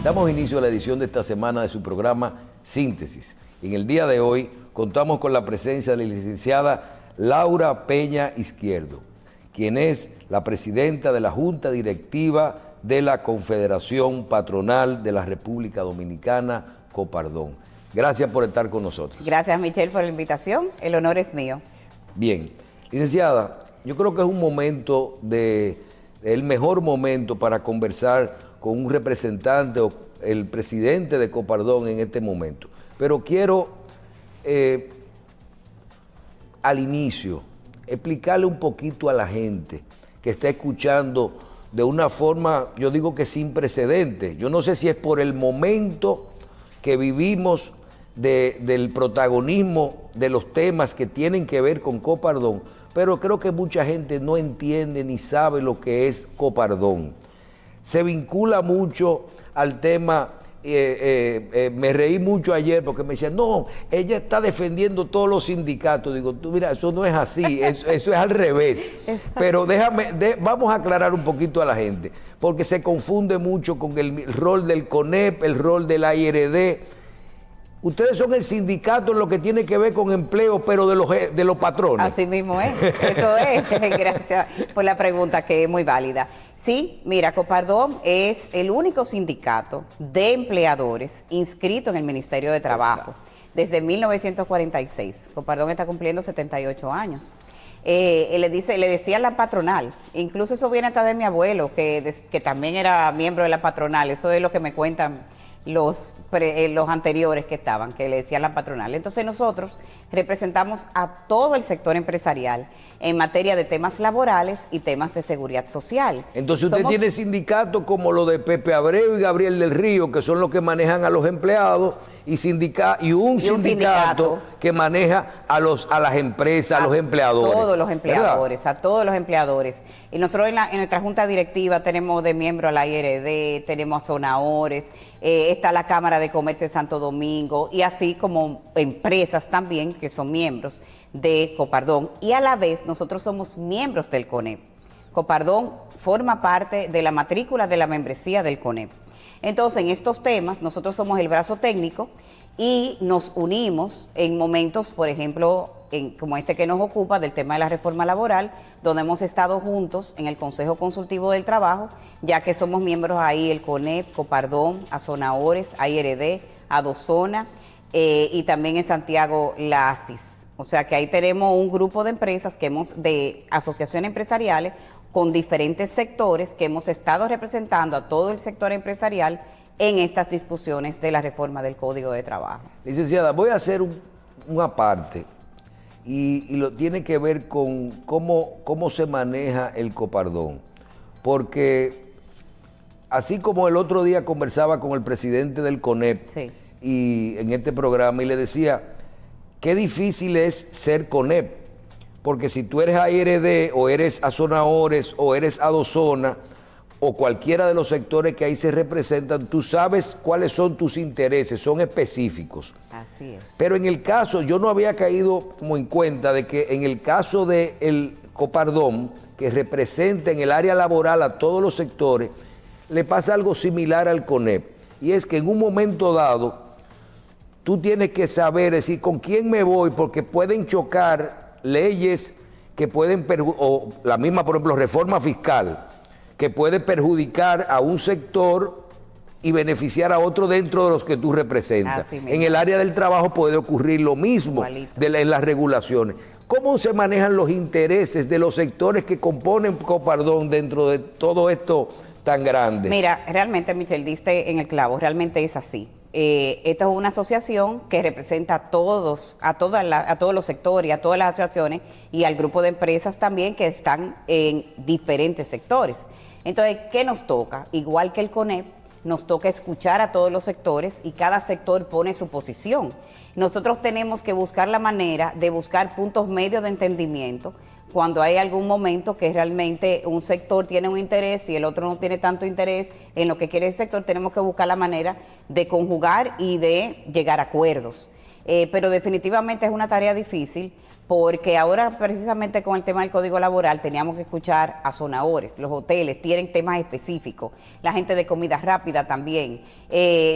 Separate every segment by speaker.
Speaker 1: Damos inicio a la edición de esta semana de su programa Síntesis. En el día de hoy contamos con la presencia de la licenciada Laura Peña Izquierdo, quien es la presidenta de la Junta Directiva de la Confederación Patronal de la República Dominicana, Copardón. Gracias por estar con nosotros.
Speaker 2: Gracias, Michelle, por la invitación. El honor es mío.
Speaker 1: Bien, licenciada, yo creo que es un momento el mejor momento para conversar con un representante o el presidente de Copardón en este momento. Pero quiero, al inicio, explicarle un poquito a la gente que está escuchando de una forma, yo digo que sin precedentes. Yo no sé si es por el momento que vivimos del protagonismo de los temas que tienen que ver con Copardón, pero creo que mucha gente no entiende ni sabe lo que es Copardón. Se vincula mucho al tema, me reí mucho ayer porque me decían, no, ella está defendiendo todos los sindicatos. Digo, tú mira, eso no es así, eso es al revés. Pero vamos a aclarar un poquito a la gente, porque se confunde mucho con el rol del CONEP, el rol del ARD. Ustedes son el sindicato en lo que tiene que ver con empleo, pero de los patrones.
Speaker 2: Así mismo es, eso es. Gracias por la pregunta, que es muy válida. Sí, mira, Copardón es el único sindicato de empleadores inscrito en el Ministerio de Trabajo desde 1946. Copardón está cumpliendo 78 años. Le decía la patronal, incluso eso viene hasta de mi abuelo, que también era miembro de la patronal. Eso es lo que me cuentan los anteriores que estaban, que le decían la patronal. Entonces nosotros representamos a todo el sector empresarial en materia de temas laborales y temas de seguridad social.
Speaker 1: Entonces usted tiene sindicatos como los de Pepe Abreu y Gabriel del Río, que son los que manejan a los empleados, y un sindicato que maneja a las empresas, a los empleadores.
Speaker 2: Todos los empleadores,
Speaker 1: ¿verdad?
Speaker 2: A todos los empleadores. Y nosotros en nuestra junta directiva tenemos de miembro a la IRD, tenemos a Sonahores, está la Cámara de Comercio de Santo Domingo, y así como empresas también que son miembros de Copardón. Y a la vez nosotros somos miembros del CONEP. Copardón forma parte de la matrícula de la membresía del CONEP. Entonces, en estos temas, nosotros somos el brazo técnico y nos unimos en momentos, por ejemplo, como este que nos ocupa, del tema de la reforma laboral, donde hemos estado juntos en el Consejo Consultivo del Trabajo, ya que somos miembros ahí, el CONEP, Copardón, Azonahores, ARD, Adozona, y también en Santiago la ASIS. O sea que ahí tenemos un grupo de empresas de asociaciones empresariales con diferentes sectores que hemos estado representando a todo el sector empresarial en estas discusiones de la reforma del Código de Trabajo.
Speaker 1: Licenciada, voy a hacer una parte y lo tiene que ver con cómo se maneja el Copardón, porque así como el otro día conversaba con el presidente del CONEP,
Speaker 2: sí,
Speaker 1: y en este programa, y le decía, qué difícil es ser CONEP, porque si tú eres ARD o eres Azonahores o eres Adozona o cualquiera de los sectores que ahí se representan, tú sabes cuáles son tus intereses, son específicos.
Speaker 2: Así es.
Speaker 1: Pero en el caso, yo no había caído como en cuenta de que en el caso del Copardón, que representa en el área laboral a todos los sectores, le pasa algo similar al CONEP, y es que en un momento dado, tú tienes que saber, decir, con quién me voy, porque pueden chocar leyes que pueden, o la misma, por ejemplo, reforma fiscal, que puede perjudicar a un sector y beneficiar a otro dentro de los que tú representas. En el área del trabajo puede ocurrir lo mismo en las regulaciones. ¿Cómo se manejan los intereses de los sectores que componen Copardón dentro de todo esto tan grande?
Speaker 2: Mira, realmente, Michelle, diste en el clavo, realmente es así. Esta es una asociación que representa a todos los sectores, a todas las asociaciones y al grupo de empresas también que están en diferentes sectores. Entonces, ¿qué nos toca? Igual que el CONEP, nos toca escuchar a todos los sectores y cada sector pone su posición. Nosotros tenemos que buscar la manera de buscar puntos medios de entendimiento cuando hay algún momento que realmente un sector tiene un interés y el otro no tiene tanto interés en lo que quiere el sector. Tenemos que buscar la manera de conjugar y de llegar a acuerdos. Pero definitivamente es una tarea difícil porque ahora precisamente con el tema del Código Laboral teníamos que escuchar a zonadores, los hoteles tienen temas específicos, la gente de comida rápida también,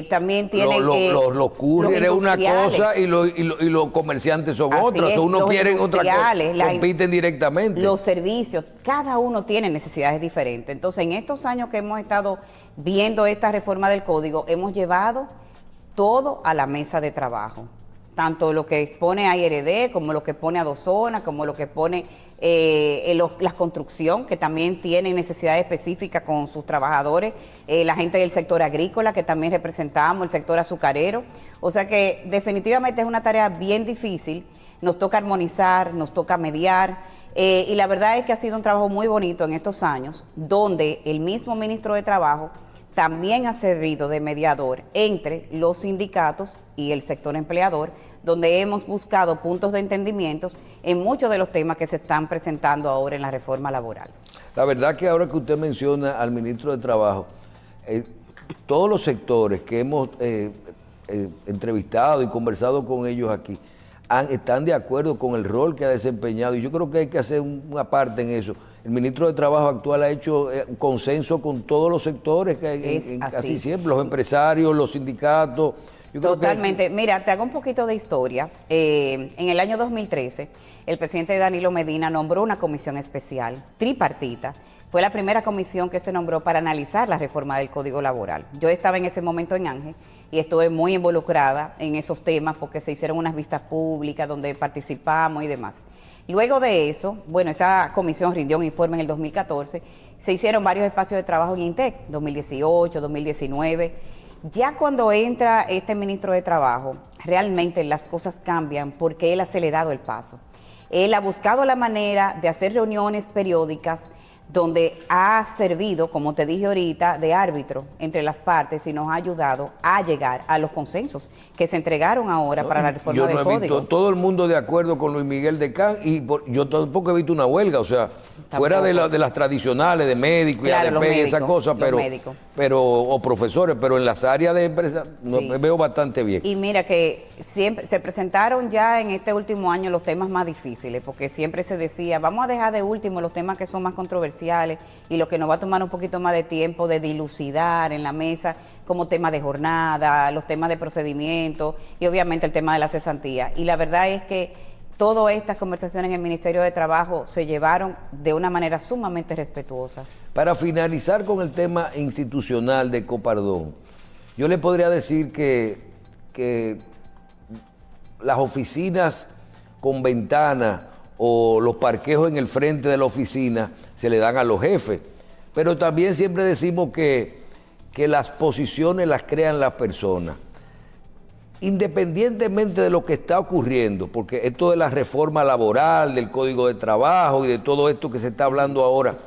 Speaker 2: también tienen...
Speaker 1: Los couriers es una cosa y los comerciantes son otras, o uno quiere otra cosa, compiten directamente.
Speaker 2: Los servicios, cada uno tiene necesidades diferentes. Entonces, en estos años que hemos estado viendo esta reforma del Código, hemos llevado todo a la mesa de trabajo. Tanto lo que expone ARD, como lo que pone Adozona, como lo que pone la construcción, que también tienen necesidades específicas con sus trabajadores, la gente del sector agrícola, que también representamos, el sector azucarero. O sea que definitivamente es una tarea bien difícil, nos toca armonizar, nos toca mediar, y la verdad es que ha sido un trabajo muy bonito en estos años, donde el mismo ministro de Trabajo también ha servido de mediador entre los sindicatos y el sector empleador, donde hemos buscado puntos de entendimientos en muchos de los temas que se están presentando ahora en la reforma laboral.
Speaker 1: La verdad que ahora que usted menciona al ministro de Trabajo, todos los sectores que hemos entrevistado y conversado con ellos aquí, están de acuerdo con el rol que ha desempeñado, y yo creo que hay que hacer una parte en eso. El ministro de Trabajo actual ha hecho un consenso con todos los sectores, casi siempre, los empresarios, los sindicatos.
Speaker 2: Totalmente. Mira, te hago un poquito de historia. En el año 2013, el presidente Danilo Medina nombró una comisión especial, tripartita. Fue la primera comisión que se nombró para analizar la reforma del Código Laboral. Yo estaba en ese momento en Ángel y estuve muy involucrada en esos temas porque se hicieron unas vistas públicas donde participamos y demás. Luego de eso, bueno, esa comisión rindió un informe en el 2014, se hicieron varios espacios de trabajo en INTEC, 2018, 2019. Ya cuando entra este ministro de Trabajo, realmente las cosas cambian porque él ha acelerado el paso. Él ha buscado la manera de hacer reuniones periódicas donde ha servido, como te dije ahorita, de árbitro entre las partes y nos ha ayudado a llegar a los consensos que se entregaron ahora para la reforma del Código. Yo no he visto
Speaker 1: todo el mundo de acuerdo con Luis Miguel Decán y yo tampoco he visto una huelga, o sea, tampoco. Fuera de las tradicionales de médicos y ADP y esas cosas, o profesores, pero en las áreas de empresa me veo bastante bien.
Speaker 2: Y mira que siempre se presentaron ya en este último año los temas más difíciles, porque siempre se decía, vamos a dejar de último los temas que son más controversiales y lo que nos va a tomar un poquito más de tiempo de dilucidar en la mesa, como tema de jornada, los temas de procedimiento y obviamente el tema de la cesantía. Y la verdad es que todas estas conversaciones en el Ministerio de Trabajo se llevaron de una manera sumamente respetuosa.
Speaker 1: Para finalizar con el tema institucional de Copardón, yo le podría decir que las oficinas con ventanas o los parqueos en el frente de la oficina se le dan a los jefes. Pero también siempre decimos que las posiciones las crean las personas. Independientemente de lo que está ocurriendo, porque esto de la reforma laboral, del Código de Trabajo y de todo esto que se está hablando ahora,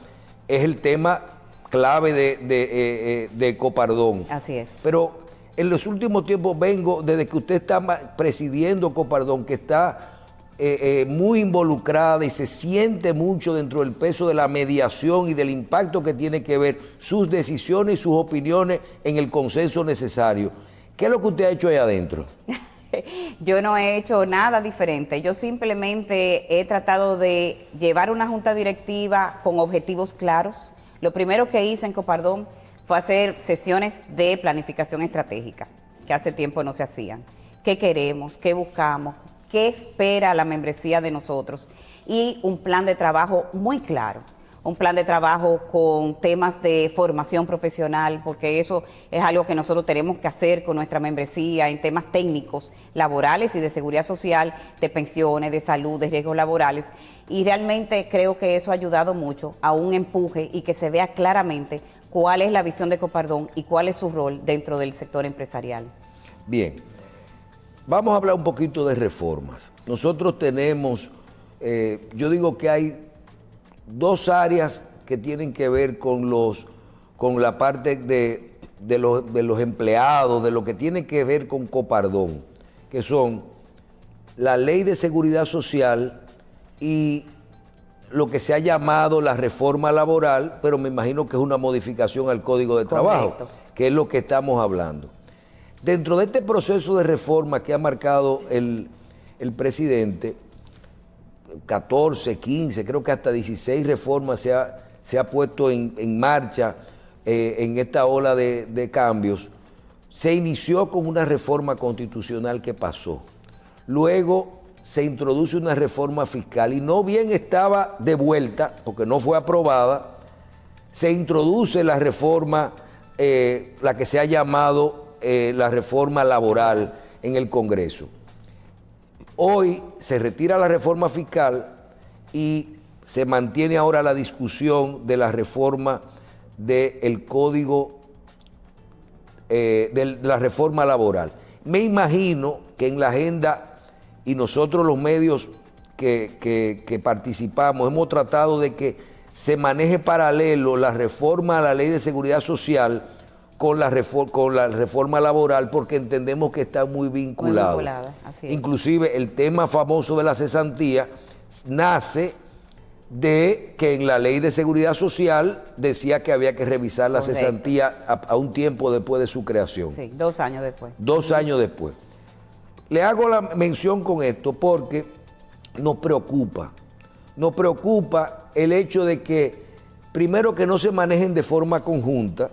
Speaker 1: es el tema clave de Copardón.
Speaker 2: Así es.
Speaker 1: Pero en los últimos tiempos desde que usted está presidiendo Copardón, que está muy involucrada y se siente mucho dentro del peso de la mediación y del impacto que tiene que ver sus decisiones y sus opiniones en el consenso necesario. ¿Qué es lo que usted ha hecho ahí adentro?
Speaker 2: Yo no he hecho nada diferente. Yo simplemente he tratado de llevar una junta directiva con objetivos claros. Lo primero que hice en Copardón fue hacer sesiones de planificación estratégica, que hace tiempo no se hacían. ¿Qué queremos? ¿Qué buscamos? ¿Qué espera la membresía de nosotros? Y un plan de trabajo muy claro, un plan de trabajo con temas de formación profesional, porque eso es algo que nosotros tenemos que hacer con nuestra membresía en temas técnicos, laborales y de seguridad social, de pensiones, de salud, de riesgos laborales. Y realmente creo que eso ha ayudado mucho a un empuje y que se vea claramente cuál es la visión de Copardón y cuál es su rol dentro del sector empresarial.
Speaker 1: Bien. Vamos a hablar un poquito de reformas. Nosotros tenemos, yo digo que hay dos áreas que tienen que ver con la parte de los empleados, de lo que tiene que ver con Copardón, que son la Ley de Seguridad Social y lo que se ha llamado la reforma laboral, pero me imagino que es una modificación al Código de Trabajo, que es lo que estamos hablando. Dentro de este proceso de reforma que ha marcado el presidente, 14, 15, creo que hasta 16 reformas se ha puesto en marcha en esta ola de cambios. Se inició con una reforma constitucional que pasó. Luego se introduce una reforma fiscal y no bien estaba de vuelta, porque no fue aprobada, se introduce la reforma, la que se ha llamado la reforma laboral en el Congreso. Hoy se retira la reforma fiscal y se mantiene ahora la discusión de la reforma del código, de la reforma laboral. Me imagino que en la agenda, y nosotros los medios que participamos, hemos tratado de que se maneje paralelo la reforma a la Ley de Seguridad Social con la reforma laboral, porque entendemos que está muy vinculado.
Speaker 2: Muy vinculada, así es.
Speaker 1: Inclusive el tema famoso de la cesantía nace de que en la Ley de Seguridad Social decía que había que revisar la
Speaker 2: Correcto.
Speaker 1: cesantía a un tiempo después de su creación.
Speaker 2: Sí, 2 años después.
Speaker 1: 2 años después. Le hago la mención con esto porque nos preocupa el hecho de que, primero, que no se manejen de forma conjunta,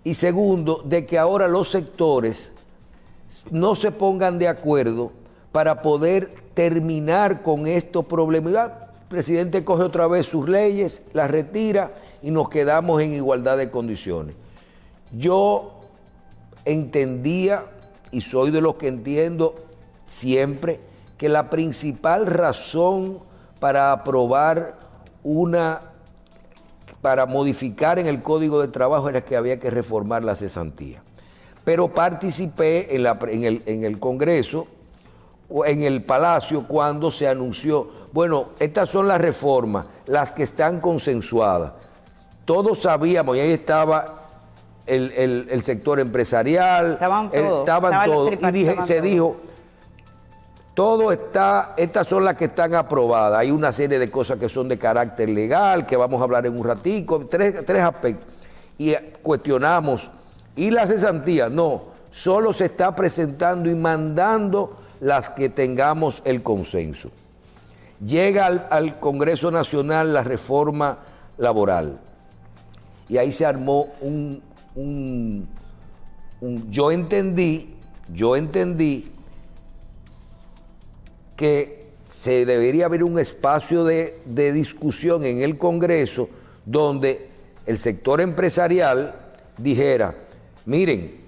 Speaker 1: y segundo, de que ahora los sectores no se pongan de acuerdo para poder terminar con estos problemas. El presidente coge otra vez sus leyes, las retira y nos quedamos en igualdad de condiciones. Yo entendía, y soy de los que entiendo siempre, que la principal razón para aprobar para modificar en el Código de Trabajo era que había que reformar la cesantía. Pero participé en el Congreso, en el Palacio, cuando se anunció, bueno, estas son las reformas, las que están consensuadas. Todos sabíamos, y ahí estaba el sector empresarial, estaban todos, y se dijo, estas son las que están aprobadas. Hay una serie de cosas que son de carácter legal, que vamos a hablar en un ratico, tres aspectos. Y cuestionamos, ¿y la cesantía? No, solo se está presentando y mandando las que tengamos el consenso. Llega al Congreso Nacional la reforma laboral, y ahí se armó yo entendí que se debería haber un espacio de discusión en el Congreso donde el sector empresarial dijera, miren,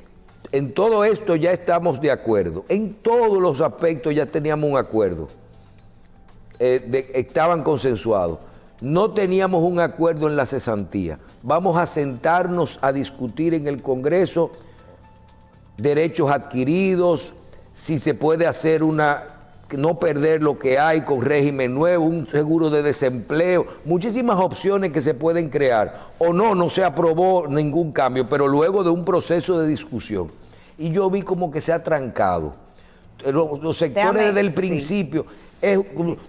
Speaker 1: en todo esto ya estamos de acuerdo, en todos los aspectos ya teníamos un acuerdo, estaban consensuados, no teníamos un acuerdo en la cesantía, vamos a sentarnos a discutir en el Congreso derechos adquiridos, si se puede hacer no perder lo que hay con régimen nuevo, un seguro de desempleo, muchísimas opciones que se pueden crear. O no se aprobó ningún cambio, pero luego de un proceso de discusión. Y yo vi como que se ha trancado. Los sectores desde el principio,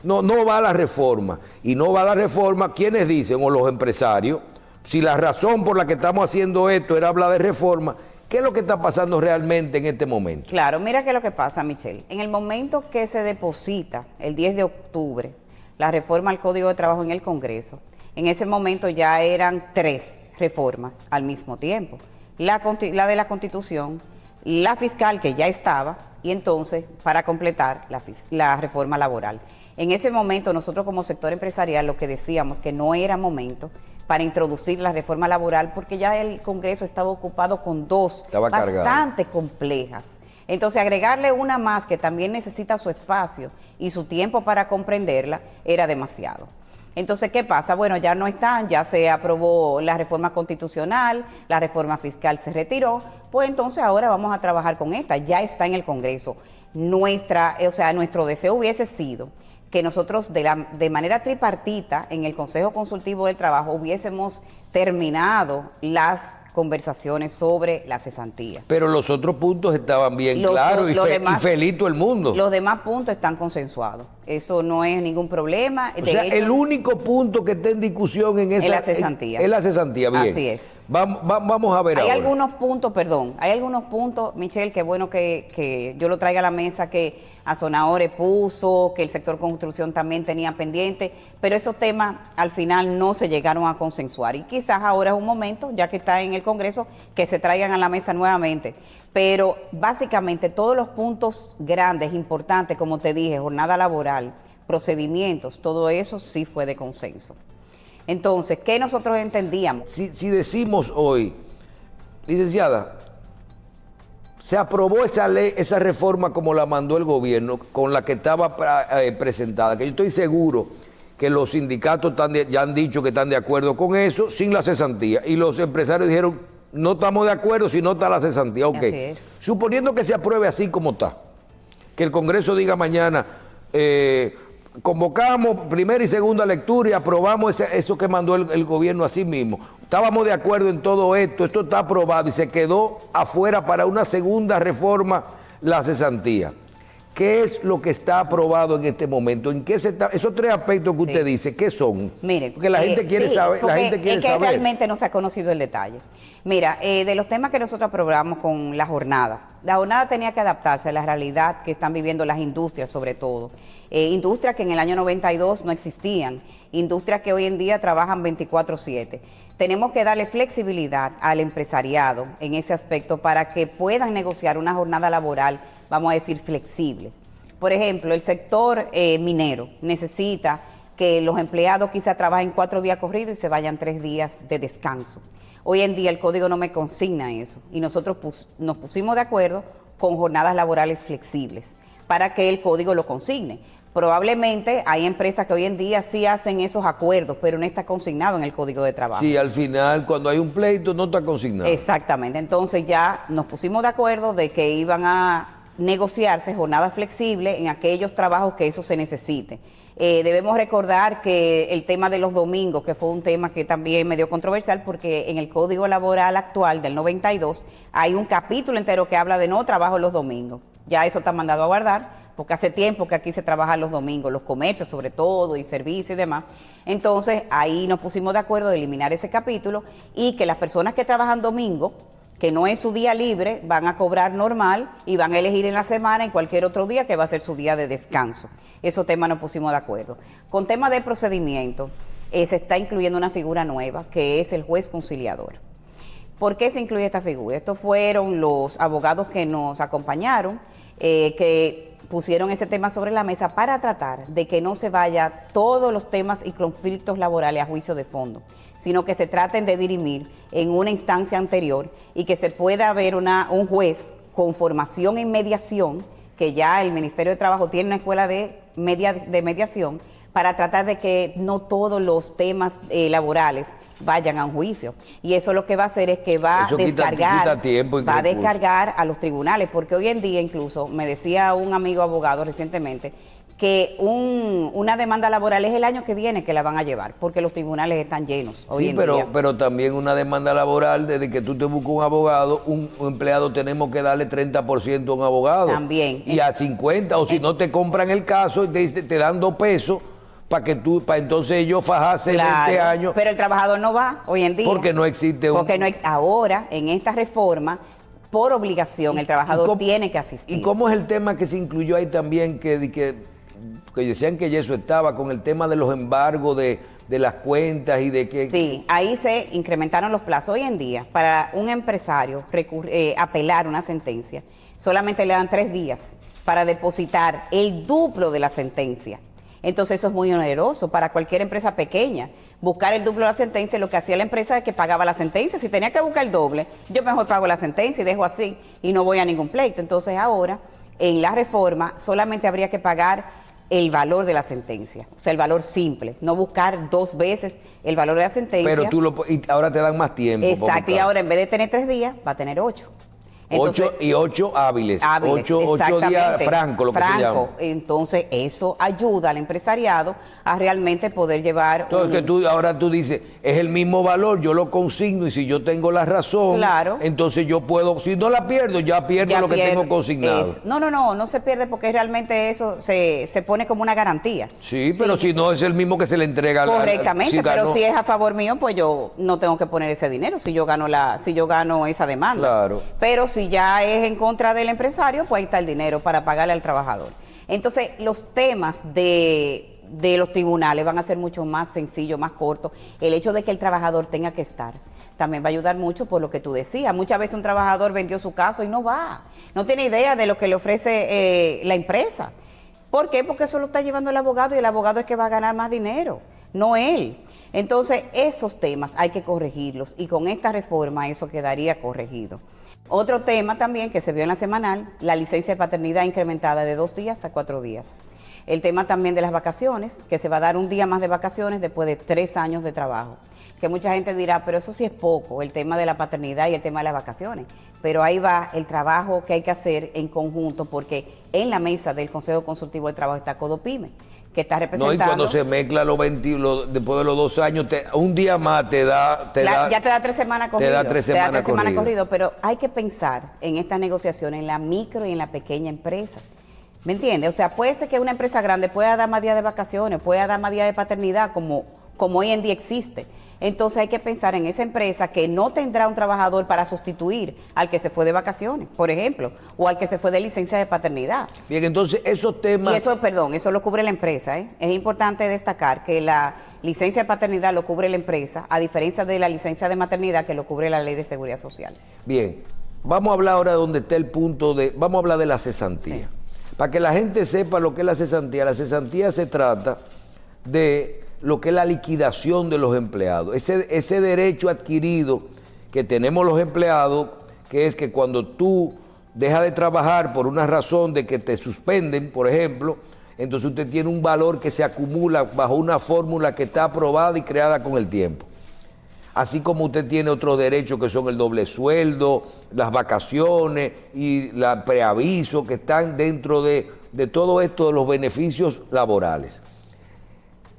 Speaker 1: no va a la reforma. Y no va a la reforma, ¿quiénes dicen? O los empresarios. Si la razón por la que estamos haciendo esto era hablar de reforma, ¿qué es lo que está pasando realmente en este momento?
Speaker 2: Claro, mira qué es lo que pasa, Michelle. En el momento que se deposita, el 10 de octubre, la reforma al Código de Trabajo en el Congreso, en ese momento ya eran 3 reformas al mismo tiempo. La de la Constitución, la fiscal que ya estaba, y entonces, para completar, la reforma laboral. En ese momento, nosotros como sector empresarial lo que decíamos que no era momento para introducir la reforma laboral, porque ya el Congreso estaba ocupado con 2 bastante complejas. Entonces, agregarle una más que también necesita su espacio y su tiempo para comprenderla, era demasiado. Entonces, ¿qué pasa? Bueno, ya no están, ya se aprobó la reforma constitucional, la reforma fiscal se retiró, pues entonces ahora vamos a trabajar con esta, ya está en el Congreso. Nuestro deseo hubiese sido que nosotros de manera tripartita en el Consejo Consultivo del Trabajo hubiésemos terminado las conversaciones sobre la cesantía.
Speaker 1: Pero los otros puntos estaban bien claros y feliz todo el mundo.
Speaker 2: Los demás puntos están consensuados. Eso no es ningún problema.
Speaker 1: O sea, el único punto que está en discusión en esa...
Speaker 2: Es la cesantía.
Speaker 1: Es la cesantía, bien.
Speaker 2: Así es.
Speaker 1: Vamos a ver
Speaker 2: hay
Speaker 1: ahora.
Speaker 2: Hay algunos puntos, Michelle, que bueno que yo lo traiga a la mesa, que Azonadores puso, que el sector construcción también tenía pendiente, pero esos temas al final no se llegaron a consensuar. Y quizás ahora es un momento, ya que está en el Congreso, que se traigan a la mesa nuevamente. Pero básicamente todos los puntos grandes, importantes, como te dije, jornada laboral, procedimientos, todo eso sí fue de consenso. Entonces, ¿qué nosotros entendíamos?
Speaker 1: Si decimos hoy, licenciada, se aprobó esa ley, esa reforma como la mandó el gobierno, con la que estaba presentada, que yo estoy seguro que los sindicatos ya han dicho que están de acuerdo con eso, sin la cesantía, y los empresarios dijeron, no estamos de acuerdo si no está la cesantía. Ok,
Speaker 2: así es.
Speaker 1: Suponiendo que se apruebe así como está, que el Congreso diga mañana, convocamos primera y segunda lectura y aprobamos eso que mandó el gobierno así mismo. Estábamos de acuerdo en todo esto está aprobado y se quedó afuera para una segunda reforma la cesantía. ¿Qué es lo que está aprobado en este momento? ¿En qué se está? Esos tres aspectos que usted dice, ¿qué son?
Speaker 2: Mire,
Speaker 1: porque la gente quiere saber. La gente quiere
Speaker 2: es que
Speaker 1: saber.
Speaker 2: realmente no se ha conocido el detalle. Mira, de los temas que nosotros aprobamos con la jornada tenía que adaptarse a la realidad que están viviendo las industrias, sobre todo. Industrias que en el año 92 no existían, industrias que hoy en día trabajan 24/7. Tenemos que darle flexibilidad al empresariado en ese aspecto para que puedan negociar una jornada laboral, vamos a decir, flexible. Por ejemplo, el sector minero necesita que los empleados quizá trabajen 4 días corridos y se vayan 3 días de descanso. Hoy en día el código no me consigna eso y nosotros nos pusimos de acuerdo con jornadas laborales flexibles para que el código lo consigne. Probablemente hay empresas que hoy en día sí hacen esos acuerdos, pero no está consignado en el Código de Trabajo.
Speaker 1: Sí, al final, cuando hay un pleito, no está consignado.
Speaker 2: Exactamente. Entonces ya nos pusimos de acuerdo de que iban a negociarse jornadas flexibles en aquellos trabajos que eso se necesite. Debemos recordar que el tema de los domingos, que fue un tema que también medio controversial, porque en el Código Laboral actual del 92 hay un capítulo entero que habla de no trabajo los domingos. Ya eso está mandado a guardar, porque hace tiempo que aquí se trabaja los domingos, los comercios sobre todo, y servicios y demás. Entonces, ahí nos pusimos de acuerdo de eliminar ese capítulo y que las personas que trabajan domingo, que no es su día libre, van a cobrar normal y van a elegir en la semana en cualquier otro día que va a ser su día de descanso. Esos temas nos pusimos de acuerdo. Con tema de procedimiento, se está incluyendo una figura nueva, que es el juez conciliador. ¿Por qué se incluye esta figura? Estos fueron los abogados que nos acompañaron, que pusieron ese tema sobre la mesa para tratar de que no se vaya todos los temas y conflictos laborales a juicio de fondo, sino que se traten de dirimir en una instancia anterior y que se pueda haber un juez con formación en mediación, que ya el Ministerio de Trabajo tiene una escuela de mediación, para tratar de que no todos los temas laborales vayan a un juicio. Y eso lo que va a hacer es que va a descargar a los tribunales, porque hoy en día incluso, me decía un amigo abogado recientemente, que una demanda laboral es el año que viene que la van a llevar, porque los tribunales están llenos hoy en día.
Speaker 1: Pero también una demanda laboral, desde que tú te buscas un abogado, un empleado tenemos que darle 30% a un abogado.
Speaker 2: También.
Speaker 1: Y a 50, o si no te compran el caso, te dan 2 pesos, para entonces ellos fajarse 20 años.
Speaker 2: Pero el trabajador no va hoy en día.
Speaker 1: Porque no existe
Speaker 2: ahora, en esta reforma, por obligación, el trabajador tiene que asistir.
Speaker 1: ¿Y cómo es el tema que se incluyó ahí también, que decían que ya eso estaba, con el tema de los embargos de las cuentas y de que...
Speaker 2: Sí, ahí se incrementaron los plazos. Hoy en día, para un empresario apelar una sentencia, solamente le dan 3 días para depositar el duplo de la sentencia. Entonces eso es muy oneroso para cualquier empresa pequeña. Buscar el duplo de la sentencia, lo que hacía la empresa es que pagaba la sentencia. Si tenía que buscar el doble, yo mejor pago la sentencia y dejo así y no voy a ningún pleito. Entonces ahora, en la reforma, solamente habría que pagar el valor de la sentencia, o sea, el valor simple, no buscar 2 veces el valor de la sentencia.
Speaker 1: Pero y ahora te dan más tiempo.
Speaker 2: Exacto, y ahora en vez de tener 3 días, va a tener 8. Entonces,
Speaker 1: 8 hábiles.
Speaker 2: hábiles,
Speaker 1: 8 días
Speaker 2: exactamente.
Speaker 1: franco, lo que se llama.
Speaker 2: Entonces, eso ayuda al empresariado a realmente poder llevar
Speaker 1: Entonces, ahora tú dices, es el mismo valor, yo lo consigno y si yo tengo la razón,
Speaker 2: Claro.
Speaker 1: entonces yo puedo, si no la pierdo, ya pierdo lo que tengo consignado.
Speaker 2: No se pierde porque realmente eso se pone como una garantía.
Speaker 1: Sí, pero si no es el mismo que se le entrega
Speaker 2: correctamente, pero
Speaker 1: ganó.
Speaker 2: si es a favor mío, pues yo no tengo que poner ese dinero si yo gano esa demanda.
Speaker 1: Claro.
Speaker 2: Pero si ya es en contra del empresario, pues ahí está el dinero para pagarle al trabajador. Entonces, los temas de los tribunales van a ser mucho más sencillos, más cortos. El hecho de que el trabajador tenga que estar también va a ayudar mucho por lo que tú decías. Muchas veces un trabajador vendió su caso y no va. No tiene idea de lo que le ofrece la empresa. ¿Por qué? Porque eso lo está llevando el abogado y el abogado es que va a ganar más dinero, no él. Entonces, esos temas hay que corregirlos y con esta reforma eso quedaría corregido. Otro tema también que se vio en la semanal, la licencia de paternidad incrementada de 2 días a 4 días. El tema también de las vacaciones, que se va a dar un día más de vacaciones después de 3 años de trabajo. Que mucha gente dirá, pero eso sí es poco, el tema de la paternidad y el tema de las vacaciones. Pero ahí va el trabajo que hay que hacer en conjunto, porque en la mesa del Consejo Consultivo del Trabajo está Codopyme, que está representando...
Speaker 1: No, y cuando se mezcla después de los 2 años, un día más ya te da 3 semanas corrido.
Speaker 2: Te da 3 semanas corrido, pero hay que pensar en estas negociaciones, en la micro y en la pequeña empresa. ¿Me entiendes? O sea, puede ser que una empresa grande pueda dar más días de vacaciones, pueda dar más días de paternidad, como hoy en día existe. Entonces hay que pensar en esa empresa que no tendrá un trabajador para sustituir al que se fue de vacaciones, por ejemplo, o al que se fue de licencia de paternidad.
Speaker 1: Bien, entonces esos temas...
Speaker 2: Y eso lo cubre la empresa, ¿eh? Es importante destacar que la licencia de paternidad lo cubre la empresa, a diferencia de la licencia de maternidad que lo cubre la Ley de Seguridad Social.
Speaker 1: Bien, vamos a hablar ahora de donde está el punto vamos a hablar de la cesantía. Sí. Para que la gente sepa lo que es la cesantía se trata de lo que es la liquidación de los empleados. Ese derecho adquirido que tenemos los empleados, que es que cuando tú dejas de trabajar por una razón de que te suspenden, por ejemplo, entonces usted tiene un valor que se acumula bajo una fórmula que está aprobada y creada con el tiempo. Así como usted tiene otros derechos que son el doble sueldo, las vacaciones y el preaviso que están dentro de todo esto de los beneficios laborales.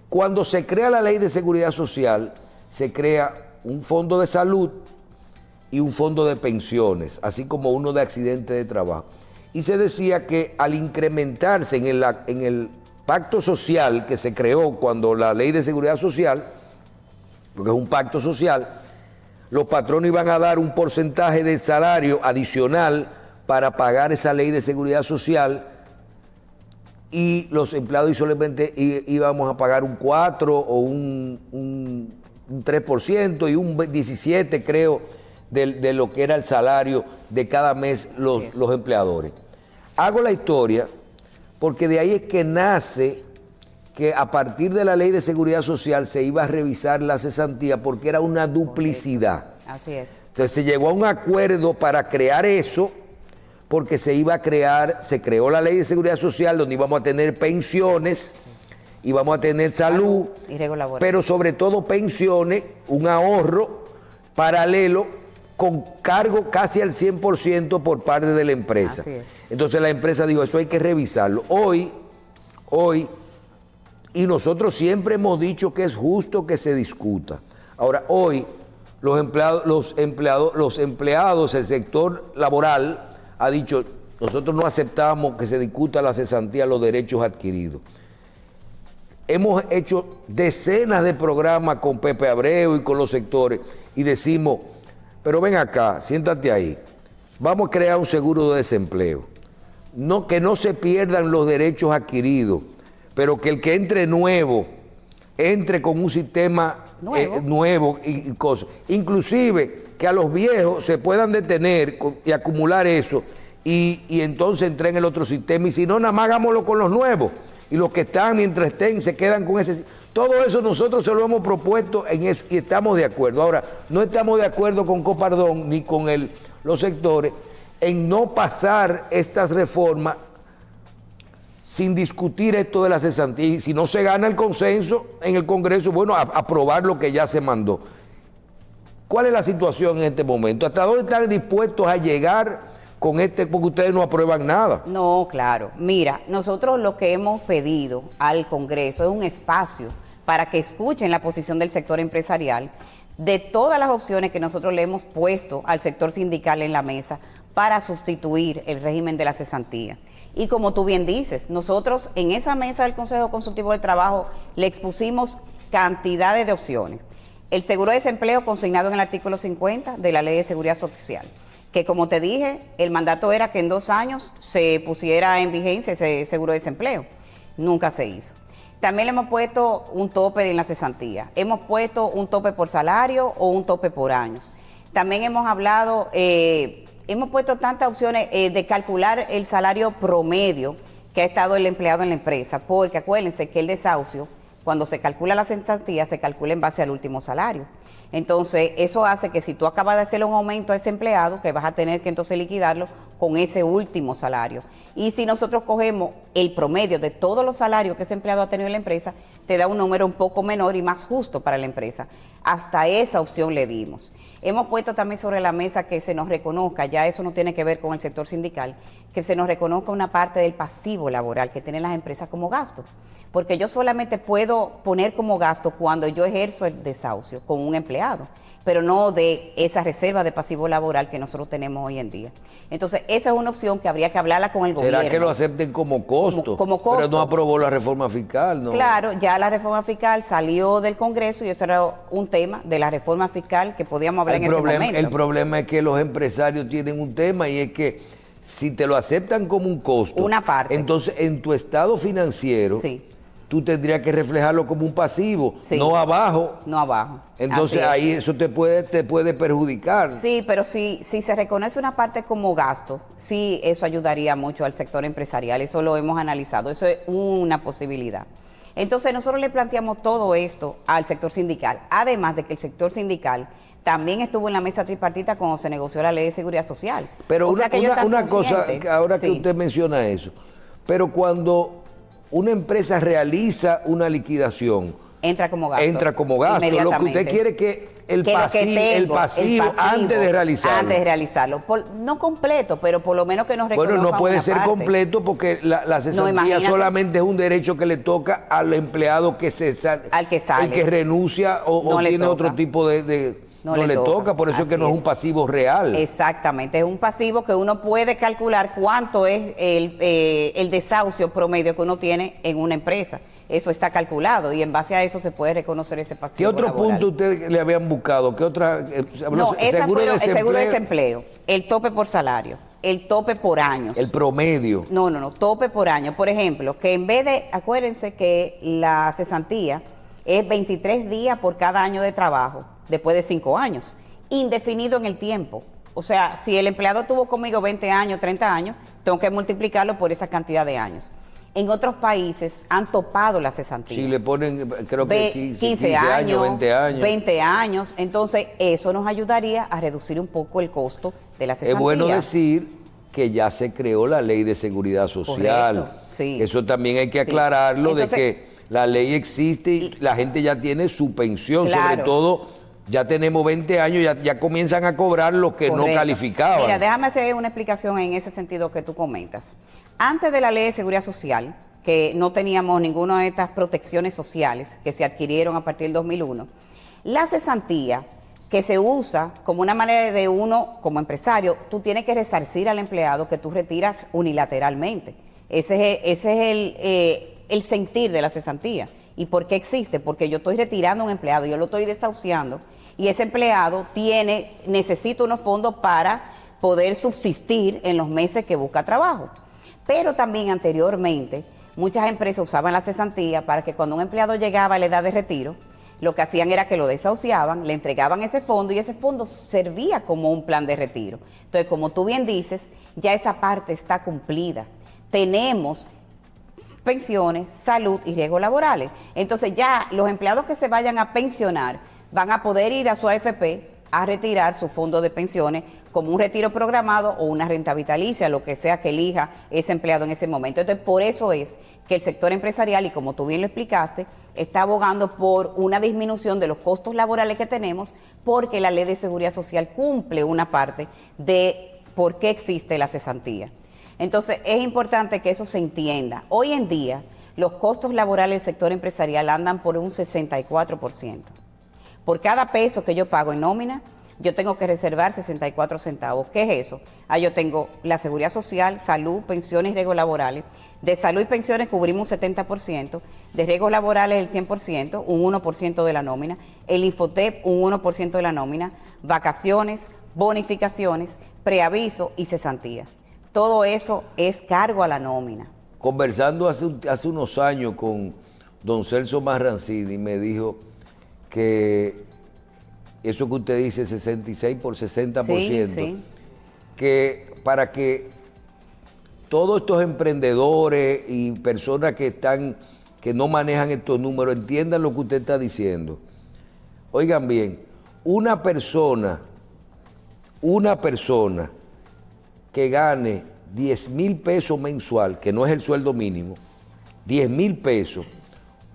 Speaker 1: Cuando se crea la Ley de Seguridad Social, se crea un fondo de salud y un fondo de pensiones, así como uno de accidentes de trabajo. Y se decía que al incrementarse en el pacto social que se creó cuando la Ley de Seguridad Social, porque es un pacto social, los patronos iban a dar un porcentaje de salario adicional para pagar esa Ley de Seguridad Social, y los empleados solamente íbamos a pagar un 4 o un 3% y un 17%, creo, de lo que era el salario de cada mes los empleadores. Hago la historia porque de ahí es que nace que a partir de la Ley de Seguridad Social se iba a revisar la cesantía porque era una duplicidad.
Speaker 2: Así es.
Speaker 1: Entonces se llegó a un acuerdo para crear eso, porque se creó la Ley de Seguridad Social donde íbamos a tener pensiones, íbamos a tener salud, pero sobre todo pensiones, un ahorro paralelo con cargo casi al 100% por parte de la empresa.
Speaker 2: Así es.
Speaker 1: Entonces la empresa dijo, eso hay que revisarlo. Hoy, y nosotros siempre hemos dicho que es justo que se discuta. Ahora, hoy los empleados, el sector laboral ha dicho, nosotros no aceptamos que se discuta la cesantía, los derechos adquiridos. Hemos hecho decenas de programas con Pepe Abreu y con los sectores y decimos, pero ven acá, siéntate ahí, vamos a crear un seguro de desempleo. Que no se pierdan los derechos adquiridos, pero que el que entre nuevo, entre con un sistema nuevo y cosas. Inclusive que a los viejos se puedan detener y acumular eso y entonces entrar en el otro sistema. Y si no, nada más hagámoslo con los nuevos. Y los que están, mientras estén, se quedan con ese. Todo eso nosotros se lo hemos propuesto en eso y estamos de acuerdo. Ahora, no estamos de acuerdo con Copardón ni con los sectores en no pasar estas reformas sin discutir esto de la cesantía. Y si no se gana el consenso en el Congreso, bueno, aprobar lo que ya se mandó. ¿Cuál es la situación en este momento? ¿Hasta dónde están dispuestos a llegar con este? Porque ustedes no aprueban nada.
Speaker 2: No, claro. Mira, nosotros lo que hemos pedido al Congreso es un espacio para que escuchen la posición del sector empresarial de todas las opciones que nosotros le hemos puesto al sector sindical en la mesa para sustituir el régimen de la cesantía. Y como tú bien dices, nosotros en esa mesa del Consejo Consultivo del Trabajo le expusimos cantidades de opciones. El seguro de desempleo consignado en el artículo 50 de la Ley de Seguridad Social, que como te dije, el mandato era que en 2 años se pusiera en vigencia ese seguro de desempleo. Nunca se hizo. También le hemos puesto un tope en la cesantía. Hemos puesto un tope por salario o un tope por años. También hemos hablado, hemos puesto tantas opciones de calcular el salario promedio que ha estado el empleado en la empresa, porque acuérdense que el desahucio, cuando se calcula la cesantía, se calcula en base al último salario. Entonces, eso hace que si tú acabas de hacerle un aumento a ese empleado, que vas a tener que entonces liquidarlo con ese último salario. Y si nosotros cogemos el promedio de todos los salarios que ese empleado ha tenido en la empresa, te da un número un poco menor y más justo para la empresa. Hasta esa opción le dimos. Hemos puesto también sobre la mesa que se nos reconozca, ya eso no tiene que ver con el sector sindical, que se nos reconozca una parte del pasivo laboral que tienen las empresas como gasto. Porque yo solamente puedo poner como gasto cuando yo ejerzo el desahucio con un empleado, pero no de esa reserva de pasivo laboral que nosotros tenemos hoy en día. Entonces, esa es una opción que habría que hablarla con el gobierno.
Speaker 1: ¿Será que lo acepten como costo?
Speaker 2: Como costo.
Speaker 1: Pero no aprobó la reforma fiscal, ¿no?
Speaker 2: Claro, ya la reforma fiscal salió del Congreso y eso era un tema de la reforma fiscal que podíamos hablar en ese momento.
Speaker 1: El problema es que los empresarios tienen un tema y es que si te lo aceptan como un costo,
Speaker 2: una parte,
Speaker 1: entonces en tu estado financiero,
Speaker 2: sí,
Speaker 1: tú tendrías que reflejarlo como un pasivo,
Speaker 2: sí,
Speaker 1: no abajo.
Speaker 2: No abajo.
Speaker 1: Entonces ahí eso te puede perjudicar.
Speaker 2: Sí, pero si se reconoce una parte como gasto, sí, eso ayudaría mucho al sector empresarial. Eso lo hemos analizado, eso es una posibilidad. Entonces nosotros le planteamos todo esto al sector sindical, además de que el sector sindical también estuvo en la mesa tripartita cuando se negoció la Ley de Seguridad Social.
Speaker 1: Pero una cosa, ahora que usted menciona eso, pero cuando una empresa realiza una liquidación,
Speaker 2: entra como gasto.
Speaker 1: Entra como gasto. Lo que usted quiere es que el pasivo antes de realizarlo.
Speaker 2: Antes de realizarlo. No completo, pero por lo menos que nos reconozcan.
Speaker 1: Bueno, no puede ser completo porque la cesantía solamente es un derecho que le toca al empleado que al que sale. El que renuncia o tiene otro tipo de no le toca, por eso es que no es un pasivo real.
Speaker 2: Exactamente, es un pasivo que uno puede calcular cuánto es el desahucio promedio que uno tiene en una empresa. Eso está calculado y en base a eso se puede reconocer ese pasivo.
Speaker 1: ¿Qué otro punto ustedes le habían buscado? ¿Qué otra?
Speaker 2: No, el seguro de desempleo, el tope por salario, el tope por años.
Speaker 1: El promedio.
Speaker 2: No, tope por año. Por ejemplo, que en vez de, acuérdense que la cesantía es 23 días por cada año de trabajo, después de 5 años, indefinido en el tiempo. O sea, si el empleado tuvo conmigo 20 años, 30 años, tengo que multiplicarlo por esa cantidad de años. En otros países han topado la cesantía.
Speaker 1: Sí, le ponen, creo que 15 años, 20 años.
Speaker 2: 20 años. Entonces, eso nos ayudaría a reducir un poco el costo de la cesantía.
Speaker 1: Es bueno decir que ya se creó la Ley de Seguridad Social.
Speaker 2: Correcto, sí.
Speaker 1: Eso también hay que aclararlo. Entonces, de que la ley existe y la gente ya tiene su pensión, claro. Sobre todo ya tenemos 20 años, ya comienzan a cobrar lo que no calificaban.
Speaker 2: Mira, déjame hacer una explicación en ese sentido que tú comentas. Antes de la Ley de Seguridad Social, que no teníamos ninguna de estas protecciones sociales que se adquirieron a partir del 2001, la cesantía, que se usa como una manera de uno, como empresario, tú tienes que resarcir al empleado que tú retiras unilateralmente. Ese es el sentir de la cesantía. ¿Y por qué existe? Porque yo estoy retirando a un empleado, yo lo estoy desahuciando y ese empleado necesita unos fondos para poder subsistir en los meses que busca trabajo. Pero también anteriormente muchas empresas usaban la cesantía para que cuando un empleado llegaba a la edad de retiro, lo que hacían era que lo desahuciaban, le entregaban ese fondo y ese fondo servía como un plan de retiro. Entonces, como tú bien dices, ya esa parte está cumplida. Tenemos pensiones, salud y riesgos laborales. Entonces ya los empleados que se vayan a pensionar van a poder ir a su AFP a retirar su fondo de pensiones como un retiro programado o una renta vitalicia, lo que sea que elija ese empleado en ese momento. Entonces, por eso es que el sector empresarial, y como tú bien lo explicaste, está abogando por una disminución de los costos laborales que tenemos, porque la Ley de Seguridad Social cumple una parte de por qué existe la cesantía. Entonces, es importante que eso se entienda. Hoy en día, los costos laborales del sector empresarial andan por un 64%. Por cada peso que yo pago en nómina, yo tengo que reservar 64 centavos. ¿Qué es eso? Yo tengo la seguridad social, salud, pensiones y riesgos laborales. De salud y pensiones cubrimos un 70%, de riesgos laborales el 100%, un 1% de la nómina, el Infotep un 1% de la nómina, vacaciones, bonificaciones, preaviso y cesantía. Todo eso es cargo a la nómina.
Speaker 1: Conversando hace unos años con don Celso Marrancini, me dijo que eso que usted dice, 66 por 60%,
Speaker 2: sí.
Speaker 1: que para que todos estos emprendedores y personas que no manejan estos números entiendan lo que usted está diciendo. Oigan bien, una persona que gane 10,000 pesos mensual, que no es el sueldo mínimo, 10,000 pesos,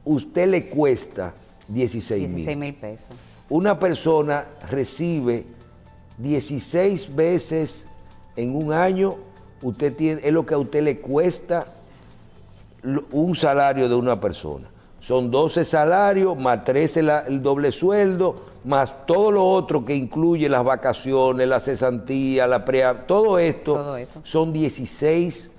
Speaker 1: usted le cuesta 16,000
Speaker 2: pesos.
Speaker 1: Una persona recibe 16 veces en un año, es lo que a usted le cuesta un salario de una persona. Son 12 salarios, más 13 el doble sueldo, más todo lo otro que incluye las vacaciones, la cesantía, todo esto son 16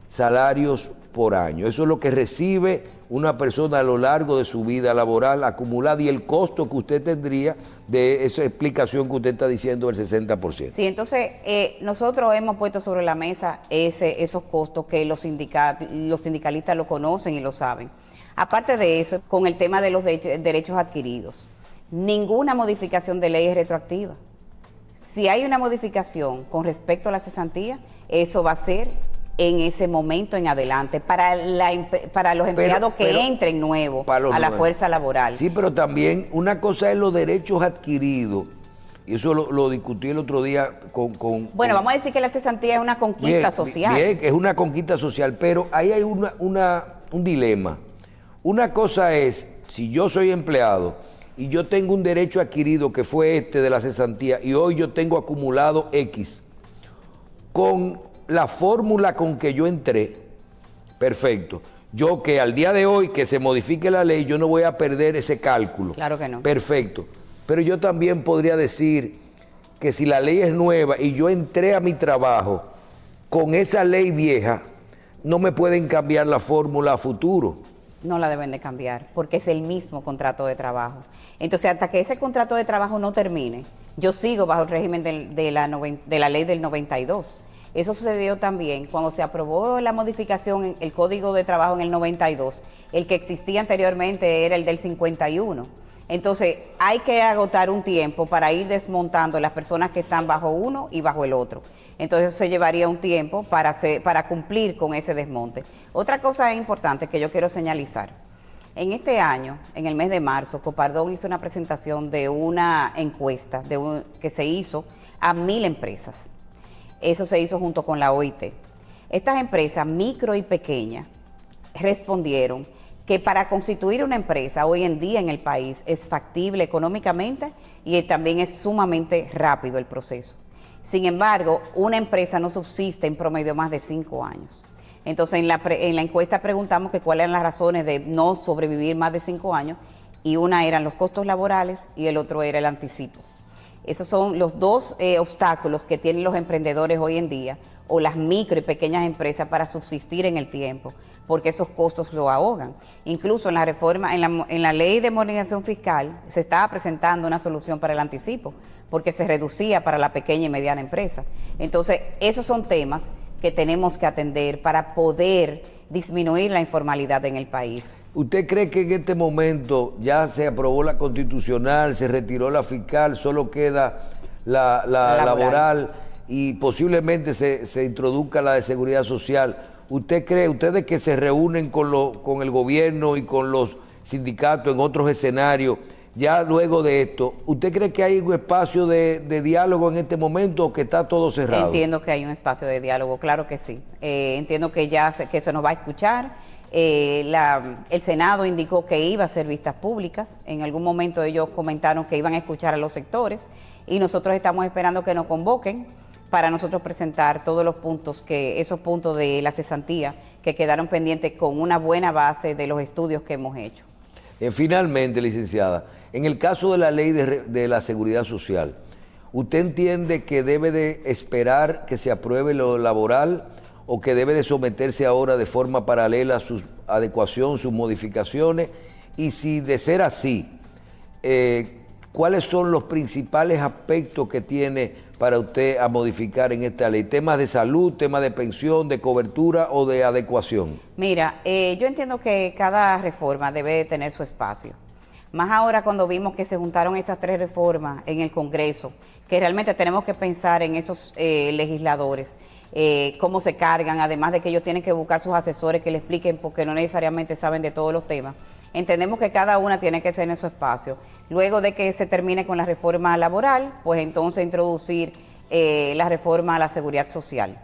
Speaker 1: salarios por año. Eso es lo que recibe una persona a lo largo de su vida laboral acumulada y el costo que usted tendría de esa explicación que usted está diciendo del 60%.
Speaker 2: Sí, entonces nosotros hemos puesto sobre la mesa esos costos que los sindicalistas lo conocen y lo saben. Aparte de eso, con el tema de los derechos adquiridos, ninguna modificación de ley es retroactiva. Si hay una modificación con respecto a la cesantía, eso va a ser en ese momento en adelante, para los empleados que entren nuevos a la fuerza laboral.
Speaker 1: Sí, pero también una cosa es los derechos adquiridos, y eso lo discutí el otro día
Speaker 2: Bueno, vamos a decir que la cesantía es una conquista social.
Speaker 1: Bien, es una conquista social, pero ahí hay un dilema. Una cosa es, si yo soy empleado y yo tengo un derecho adquirido que fue de la cesantía y hoy yo tengo acumulado X, con la fórmula con que yo entré, perfecto. Yo que al día de hoy que se modifique la ley, yo no voy a perder ese cálculo.
Speaker 2: Claro que no.
Speaker 1: Perfecto. Pero yo también podría decir que si la ley es nueva y yo entré a mi trabajo con esa ley vieja, no me pueden cambiar la fórmula a futuro.
Speaker 2: No la deben de cambiar, porque es el mismo contrato de trabajo. Entonces, hasta que ese contrato de trabajo no termine, yo sigo bajo el régimen de la ley del 92. Eso sucedió también cuando se aprobó la modificación en el Código de Trabajo en el 92. El que existía anteriormente era el del 51. Entonces, hay que agotar un tiempo para ir desmontando las personas que están bajo uno y bajo el otro. Entonces, eso se llevaría un tiempo para cumplir con ese desmonte. Otra cosa importante que yo quiero señalizar. En este año, en el mes de marzo, Copardón hizo una presentación de una encuesta que se hizo a 1,000 empresas. Eso se hizo junto con la OIT. Estas empresas micro y pequeñas respondieron que para constituir una empresa hoy en día en el país es factible económicamente y también es sumamente rápido el proceso. Sin embargo, una empresa no subsiste en promedio más de 5 años. Entonces, en la encuesta preguntamos que cuáles eran las razones de no sobrevivir más de 5 años y una eran los costos laborales y el otro era el anticipo. Esos son los dos obstáculos que tienen los emprendedores hoy en día o las micro y pequeñas empresas para subsistir en el tiempo, porque esos costos lo ahogan. Incluso en la reforma, en la ley de modernización fiscal, se estaba presentando una solución para el anticipo, porque se reducía para la pequeña y mediana empresa. Entonces, esos son temas que tenemos que atender para poder disminuir la informalidad en el país.
Speaker 1: ¿Usted cree que en este momento ya se aprobó la constitucional, se retiró la fiscal, solo queda la laboral y posiblemente se introduzca la de seguridad social? ¿Usted cree, ustedes que se reúnen con el gobierno y con los sindicatos en otros escenarios, ya luego de esto, ¿usted cree que hay un espacio de diálogo en este momento o que está todo cerrado?
Speaker 2: Entiendo que hay un espacio de diálogo, claro que sí. Entiendo que que se nos va a escuchar. El Senado indicó que iba a hacer vistas públicas. En algún momento ellos comentaron que iban a escuchar a los sectores y nosotros estamos esperando que nos convoquen para nosotros presentar todos los puntos, esos puntos de la cesantía que quedaron pendientes con una buena base de los estudios que hemos hecho.
Speaker 1: Finalmente, licenciada, en el caso de la ley de la seguridad social, ¿usted entiende que debe de esperar que se apruebe lo laboral o que debe de someterse ahora de forma paralela a su adecuación, sus modificaciones? Y si de ser así, ¿cuáles son los principales aspectos que tiene para usted a modificar en esta ley? ¿Temas de salud, temas de pensión, de cobertura o de adecuación?
Speaker 2: Mira, yo entiendo que cada reforma debe tener su espacio. Más ahora cuando vimos que se juntaron estas 3 reformas en el Congreso, que realmente tenemos que pensar en esos legisladores, cómo se cargan, además de que ellos tienen que buscar sus asesores que le expliquen porque no necesariamente saben de todos los temas. Entendemos que cada una tiene que ser en su espacio. Luego de que se termine con la reforma laboral, pues entonces introducir la reforma a la seguridad social.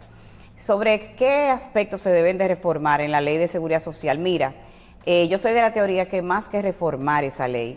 Speaker 2: ¿Sobre qué aspectos se deben de reformar en la ley de seguridad social? Mira, yo soy de la teoría que más que reformar esa ley,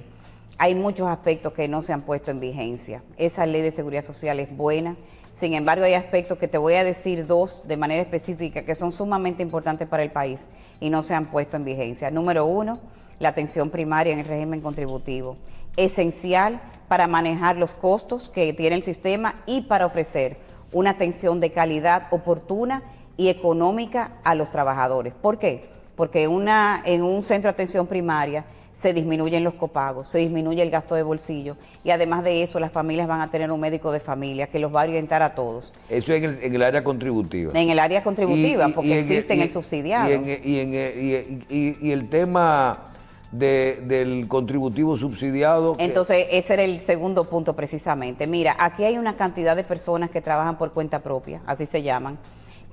Speaker 2: hay muchos aspectos que no se han puesto en vigencia. Esa ley de seguridad social es buena, sin embargo hay aspectos que te voy a decir 2 de manera específica que son sumamente importantes para el país y no se han puesto en vigencia. Número 1, la atención primaria en el régimen contributivo, esencial para manejar los costos que tiene el sistema y para ofrecer una atención de calidad oportuna y económica a los trabajadores. ¿Por qué? Porque en un centro de atención primaria se disminuyen los copagos, se disminuye el gasto de bolsillo y además de eso las familias van a tener un médico de familia que los va a orientar a todos.
Speaker 1: Eso en el área contributiva.
Speaker 2: En el área contributiva, porque existe en el subsidiado.
Speaker 1: Y el tema del contributivo subsidiado.
Speaker 2: Entonces, ese era el segundo punto precisamente. Mira, aquí hay una cantidad de personas que trabajan por cuenta propia, así se llaman,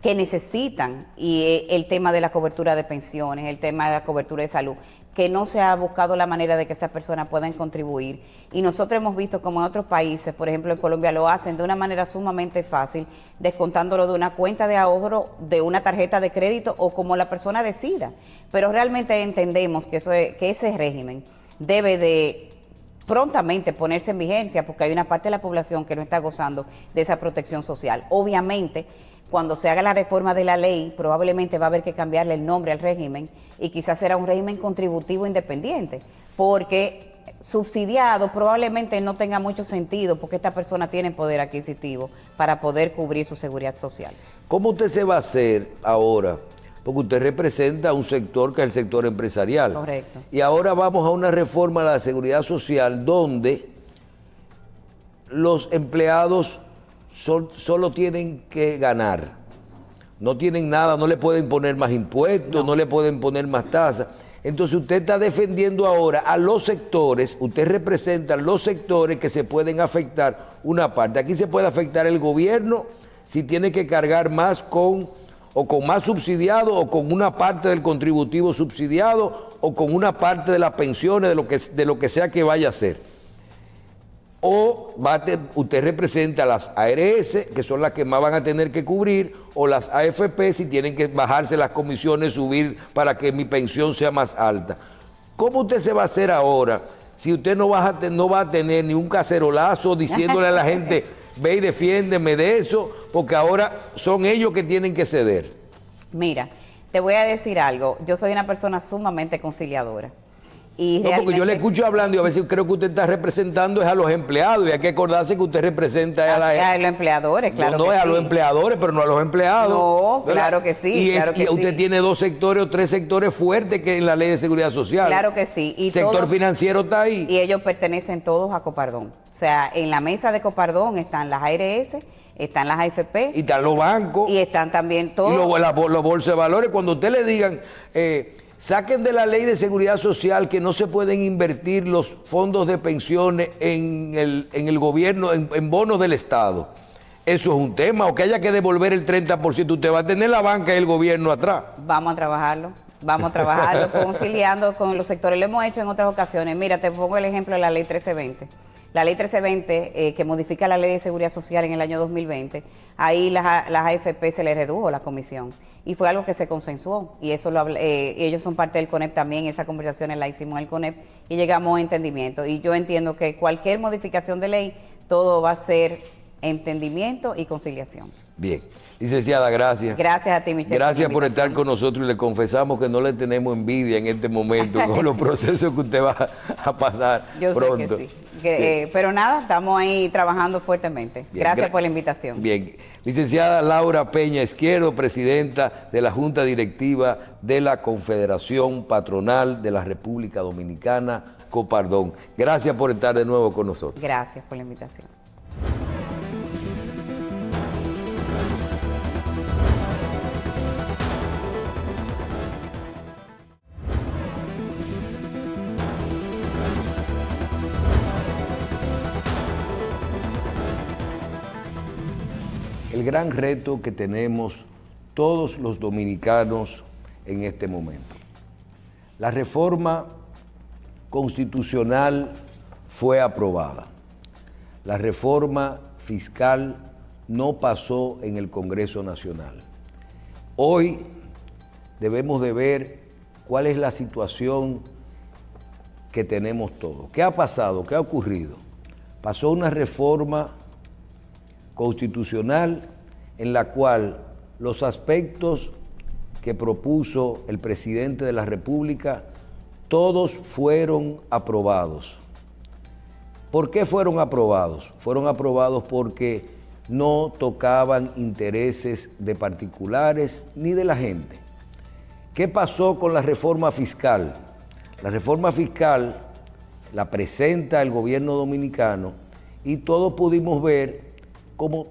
Speaker 2: que necesitan y el tema de la cobertura de pensiones, el tema de la cobertura de salud, que no se ha buscado la manera de que esas personas puedan contribuir. Y nosotros hemos visto como en otros países, por ejemplo en Colombia, lo hacen de una manera sumamente fácil, descontándolo de una cuenta de ahorro, de una tarjeta de crédito o como la persona decida. Pero realmente entendemos que ese régimen debe de prontamente ponerse en vigencia porque hay una parte de la población que no está gozando de esa protección social. Obviamente, cuando se haga la reforma de la ley, probablemente va a haber que cambiarle el nombre al régimen y quizás será un régimen contributivo independiente, porque subsidiado probablemente no tenga mucho sentido porque esta persona tiene poder adquisitivo para poder cubrir su seguridad social.
Speaker 1: ¿Cómo usted se va a hacer ahora? Porque usted representa un sector que es el sector empresarial.
Speaker 2: Correcto.
Speaker 1: Y ahora vamos a una reforma a la seguridad social donde los empleados solo tienen que ganar, no tienen nada, no le pueden poner más impuestos, no le pueden poner más tasas. Entonces usted está defendiendo ahora a los sectores, usted representa a los sectores que se pueden afectar una parte. Aquí se puede afectar el gobierno si tiene que cargar más con más subsidiado o con una parte del contributivo subsidiado o con una parte de las pensiones, de lo que sea que vaya a hacer. O usted representa a las ARS, que son las que más van a tener que cubrir, o las AFP si tienen que bajarse las comisiones, subir para que mi pensión sea más alta. ¿Cómo usted se va a hacer ahora si usted no va a tener ni un cacerolazo diciéndole a la gente, ve y defiéndeme de eso, porque ahora son ellos que tienen que ceder?
Speaker 2: Mira, te voy a decir algo, yo soy una persona sumamente conciliadora. Y
Speaker 1: no, porque yo le escucho hablando y a veces creo que usted está representando es a los empleados y hay que acordarse que usted representa
Speaker 2: a los empleadores, claro.
Speaker 1: No, es a los empleadores, pero no a los empleados.
Speaker 2: No, claro que sí.
Speaker 1: Y usted tiene 2 sectores o 3 sectores fuertes que en la ley de seguridad social.
Speaker 2: Claro que sí.
Speaker 1: Y sector financiero está ahí.
Speaker 2: Y ellos pertenecen todos a Copardón. O sea, en la mesa de Copardón están las ARS, están las AFP.
Speaker 1: Y están los bancos.
Speaker 2: Y están también todos.
Speaker 1: Y los bolsas de valores. Cuando usted le digan... saquen de la ley de seguridad social que no se pueden invertir los fondos de pensiones en el gobierno, en bonos del Estado. Eso es un tema, o que haya que devolver el 30%. Usted va a tener la banca y el gobierno atrás.
Speaker 2: Vamos a trabajarlo. Vamos a trabajar conciliando con los sectores. Lo hemos hecho en otras ocasiones. Mira, te pongo el ejemplo de la ley 1320. La ley 1320, que modifica la ley de seguridad social en el año 2020, ahí las AFP se les redujo la comisión. Y fue algo que se consensuó. Y eso ellos son parte del CONEP también. Esas conversaciones las hicimos en el CONEP y llegamos a entendimiento. Y yo entiendo que cualquier modificación de ley, todo va a ser entendimiento y conciliación.
Speaker 1: Bien. Licenciada, gracias.
Speaker 2: Gracias a ti, Michelle.
Speaker 1: Gracias por estar con nosotros y le confesamos que no le tenemos envidia en este momento con los procesos que usted va a pasar
Speaker 2: Yo
Speaker 1: pronto.
Speaker 2: sé que sí. Pero nada, estamos ahí trabajando fuertemente.
Speaker 1: Bien,
Speaker 2: gracias por la invitación.
Speaker 1: Bien. Licenciada Laura Peña Izquierdo, presidenta de la Junta Directiva de la Confederación Patronal de la República Dominicana, Copardón. Gracias por estar de nuevo con nosotros.
Speaker 2: Gracias por la invitación.
Speaker 1: El gran reto que tenemos todos los dominicanos en este momento. La reforma constitucional fue aprobada. La reforma fiscal no pasó en el Congreso Nacional. Hoy debemos de ver cuál es la situación que tenemos todos. ¿Qué ha pasado? ¿Qué ha ocurrido? Pasó una reforma constitucional en la cual los aspectos que propuso el presidente de la República, todos fueron aprobados. ¿Por qué fueron aprobados? Fueron aprobados porque no tocaban intereses de particulares ni de la gente. ¿Qué pasó con la reforma fiscal? La reforma fiscal la presenta el gobierno dominicano y todos pudimos ver como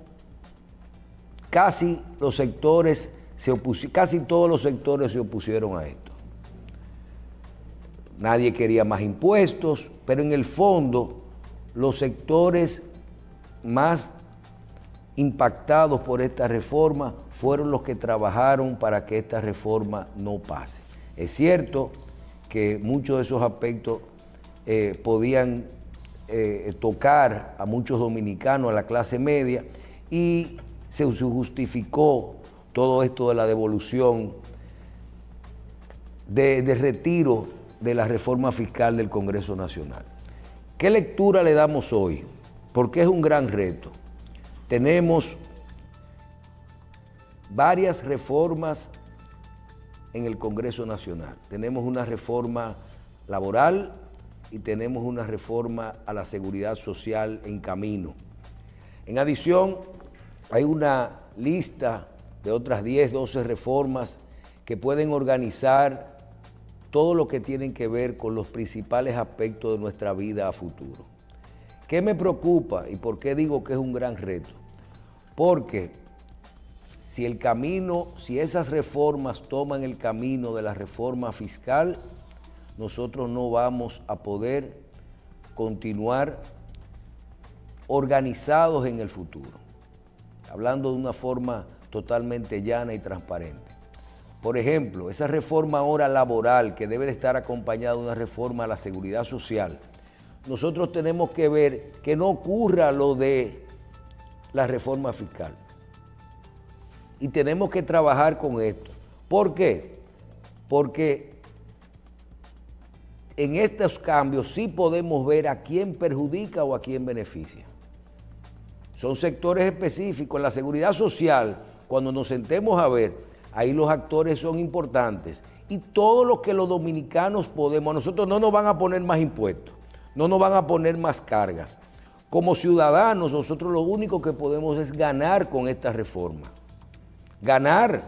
Speaker 1: casi todos los sectores se opusieron a esto. Nadie quería más impuestos, pero en el fondo los sectores más impactados por esta reforma fueron los que trabajaron para que esta reforma no pase. Es cierto que muchos de esos aspectos podían tocar a muchos dominicanos, a la clase media, y se justificó todo esto de la devolución, de retiro de la reforma fiscal del Congreso Nacional. ¿Qué lectura le damos hoy? Porque es un gran reto. Tenemos varias reformas en el Congreso Nacional. Tenemos una reforma laboral y tenemos una reforma a la seguridad social en camino. En adición, hay una lista de otras 10, 12 reformas que pueden organizar todo lo que tienen que ver con los principales aspectos de nuestra vida a futuro. ¿Qué me preocupa y por qué digo que es un gran reto? Porque si esas reformas toman el camino de la reforma fiscal, nosotros no vamos a poder continuar organizados en el futuro, hablando de una forma totalmente llana y transparente. Por ejemplo, esa reforma ahora laboral que debe de estar acompañada de una reforma a la seguridad social, nosotros tenemos que ver que no ocurra lo de la reforma fiscal. Y tenemos que trabajar con esto. ¿Por qué? Porque en estos cambios sí podemos ver a quién perjudica o a quién beneficia. Son sectores específicos. En la seguridad social, cuando nos sentemos a ver, ahí los actores son importantes. Y todo lo que los dominicanos podemos, a nosotros no nos van a poner más impuestos, no nos van a poner más cargas. Como ciudadanos, nosotros lo único que podemos es ganar con esta reforma. Ganar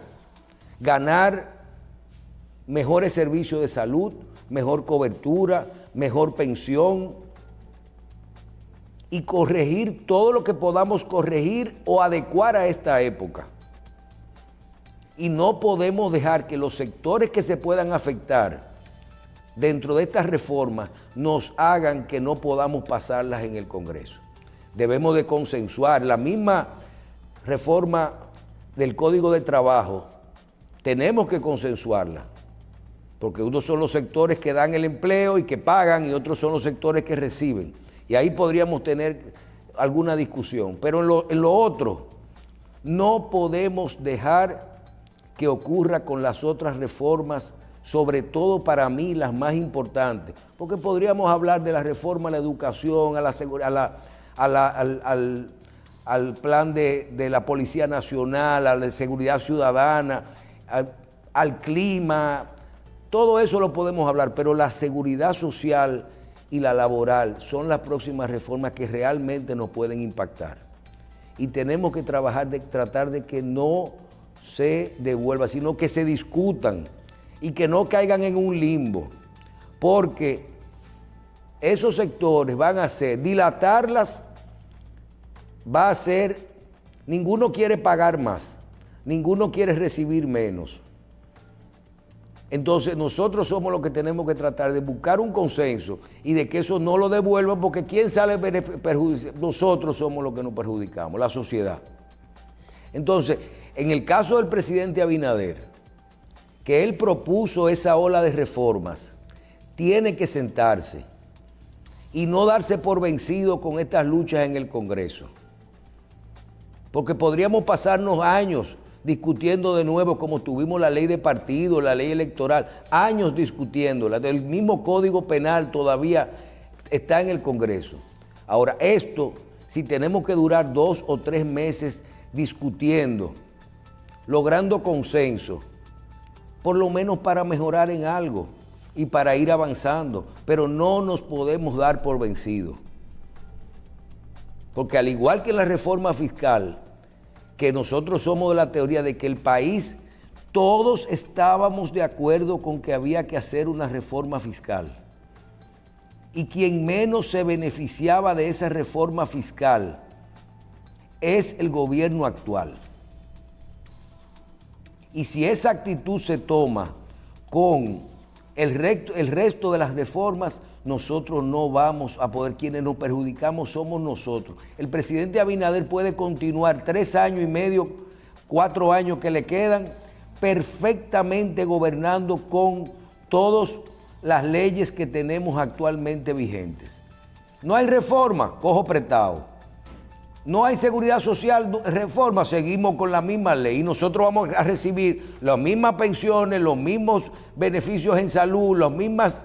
Speaker 1: mejores servicios de salud, mejor cobertura, mejor pensión y corregir todo lo que podamos corregir o adecuar a esta época. Y no podemos dejar que los sectores que se puedan afectar dentro de estas reformas nos hagan que no podamos pasarlas en el Congreso. Debemos de consensuar la misma reforma del Código de Trabajo, tenemos que consensuarla porque unos son los sectores que dan el empleo y que pagan y otros son los sectores que reciben. Y ahí podríamos tener alguna discusión. Pero en lo otro, no podemos dejar que ocurra con las otras reformas, sobre todo para mí las más importantes, porque podríamos hablar de la reforma a la educación, al plan de la Policía Nacional, a la seguridad ciudadana, al clima, todo eso lo podemos hablar, pero la seguridad social y la laboral son las próximas reformas que realmente nos pueden impactar. Y tenemos que tratar de que no se devuelva, sino que se discutan y que no caigan en un limbo, porque esos sectores van a ser, dilatarlas, va a ser, ninguno quiere pagar más, ninguno quiere recibir menos. Entonces nosotros somos los que tenemos que tratar de buscar un consenso y de que eso no lo devuelvan, porque ¿quién sale perjudiciado? Nosotros somos los que nos perjudicamos, la sociedad. Entonces, en el caso del presidente Abinader, que él propuso esa ola de reformas, tiene que sentarse y no darse por vencido con estas luchas en el Congreso. Porque podríamos pasarnos años discutiendo de nuevo, como tuvimos la ley de partido, la ley electoral, años discutiéndola. El mismo Código Penal todavía está en el Congreso. Ahora, esto, si tenemos que durar 2 o 3 meses discutiendo, logrando consenso, por lo menos para mejorar en algo y para ir avanzando, pero no nos podemos dar por vencidos. Porque al igual que en la reforma fiscal, que nosotros somos de la teoría de que el país, todos estábamos de acuerdo con que había que hacer una reforma fiscal. Y quien menos se beneficiaba de esa reforma fiscal es el gobierno actual. Y si esa actitud se toma con el resto de las reformas, nosotros no vamos a poder, quienes nos perjudicamos somos nosotros. El presidente Abinader puede continuar 3 años y medio, 4 años que le quedan, perfectamente gobernando con todas las leyes que tenemos actualmente vigentes. No hay reforma, cojo prestado. No hay seguridad social, reforma, seguimos con la misma ley y nosotros vamos a recibir las mismas pensiones, los mismos beneficios en salud, las mismas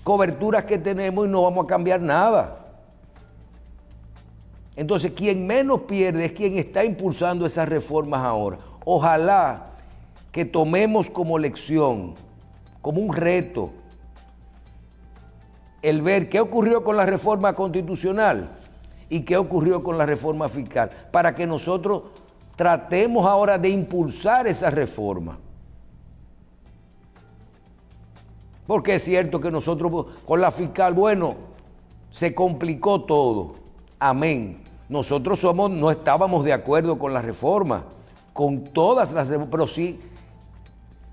Speaker 1: coberturas que tenemos y no vamos a cambiar nada. Entonces, quien menos pierde es quien está impulsando esas reformas ahora. Ojalá que tomemos como lección, como un reto, el ver qué ocurrió con la reforma constitucional y qué ocurrió con la reforma fiscal, para que nosotros tratemos ahora de impulsar esa reforma. Porque es cierto que nosotros con la fiscal, bueno, se complicó todo, amén. Nosotros no estábamos de acuerdo con la reforma, con todas las reformas, pero sí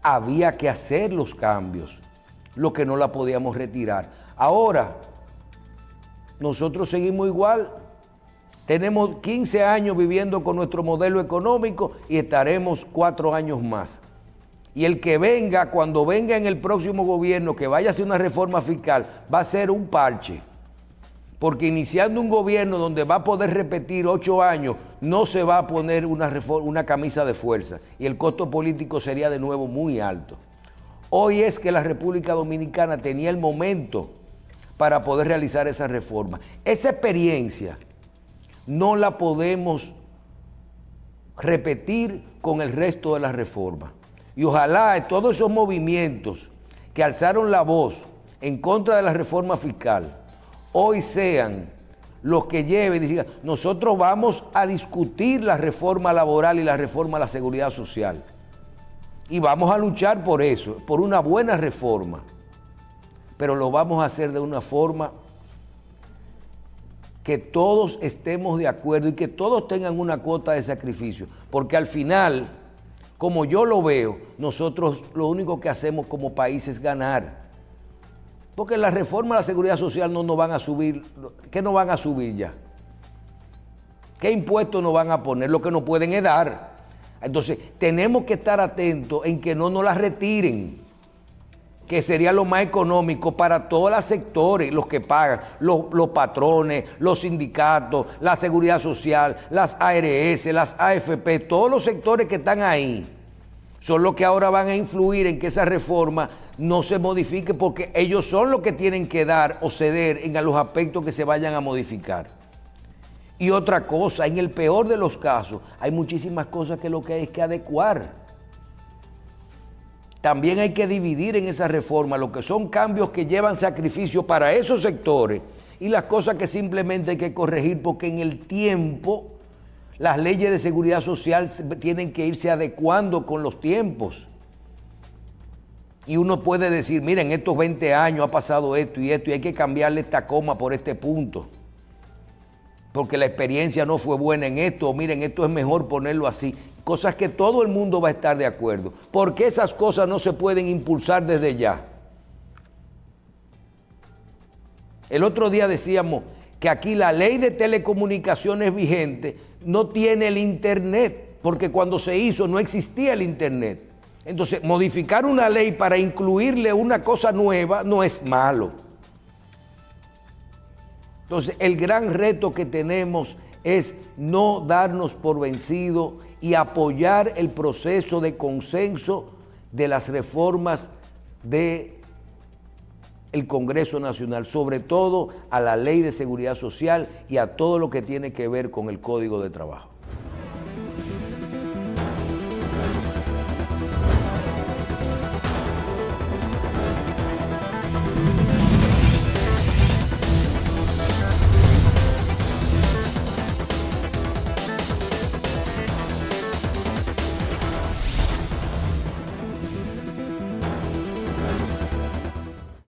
Speaker 1: había que hacer los cambios, lo que no la podíamos retirar. Ahora, nosotros seguimos igual. Tenemos 15 años viviendo con nuestro modelo económico y estaremos 4 años más. Y el que venga, cuando venga en el próximo gobierno, que vaya a hacer una reforma fiscal, va a ser un parche. Porque iniciando un gobierno donde va a poder repetir 8 años, no se va a poner una camisa de fuerza. Y el costo político sería de nuevo muy alto. Hoy es que la República Dominicana tenía el momento para poder realizar esa reforma. Esa experiencia no la podemos repetir con el resto de las reformas. Y ojalá todos esos movimientos que alzaron la voz en contra de la reforma fiscal, hoy sean los que lleven y digan, nosotros vamos a discutir la reforma laboral y la reforma a la seguridad social. Y vamos a luchar por eso, por una buena reforma. Pero lo vamos a hacer de una forma que todos estemos de acuerdo y que todos tengan una cuota de sacrificio, porque al final, como yo lo veo, nosotros lo único que hacemos como país es ganar, porque la reforma de la seguridad social no nos van a subir. ¿Qué nos van a subir ya? ¿Qué impuestos nos van a poner? Lo que nos pueden es dar. Entonces, tenemos que estar atentos en que no nos la retiren. que sería lo más económico para todos los sectores, los que pagan, los patrones, los sindicatos, la seguridad social, las ARS, las AFP, todos los sectores que están ahí, son los que ahora van a influir en que esa reforma no se modifique, porque ellos son los que tienen que dar o ceder en los aspectos que se vayan a modificar. Y otra cosa, en el peor de los casos, hay muchísimas cosas que lo que hay que adecuar. También hay que dividir en esa reforma lo que son cambios que llevan sacrificio para esos sectores y las cosas que simplemente hay que corregir, porque en el tiempo las leyes de seguridad social tienen que irse adecuando con los tiempos. Y uno puede decir, miren, estos 20 años ha pasado esto y hay que cambiarle esta coma por este punto, porque la experiencia no fue buena en esto, o miren, esto es mejor ponerlo así. Cosas que todo el mundo va a estar de acuerdo, porque esas cosas no se pueden impulsar desde ya. El otro día decíamos que aquí la ley de telecomunicaciones vigente no tiene el internet, porque cuando se hizo no existía el internet. Entonces, modificar una ley para incluirle una cosa nueva no es malo. Entonces, el gran reto que tenemos es no darnos por vencido y apoyar el proceso de consenso de las reformas del Congreso Nacional, sobre todo a la Ley de Seguridad Social y a todo lo que tiene que ver con el Código de Trabajo.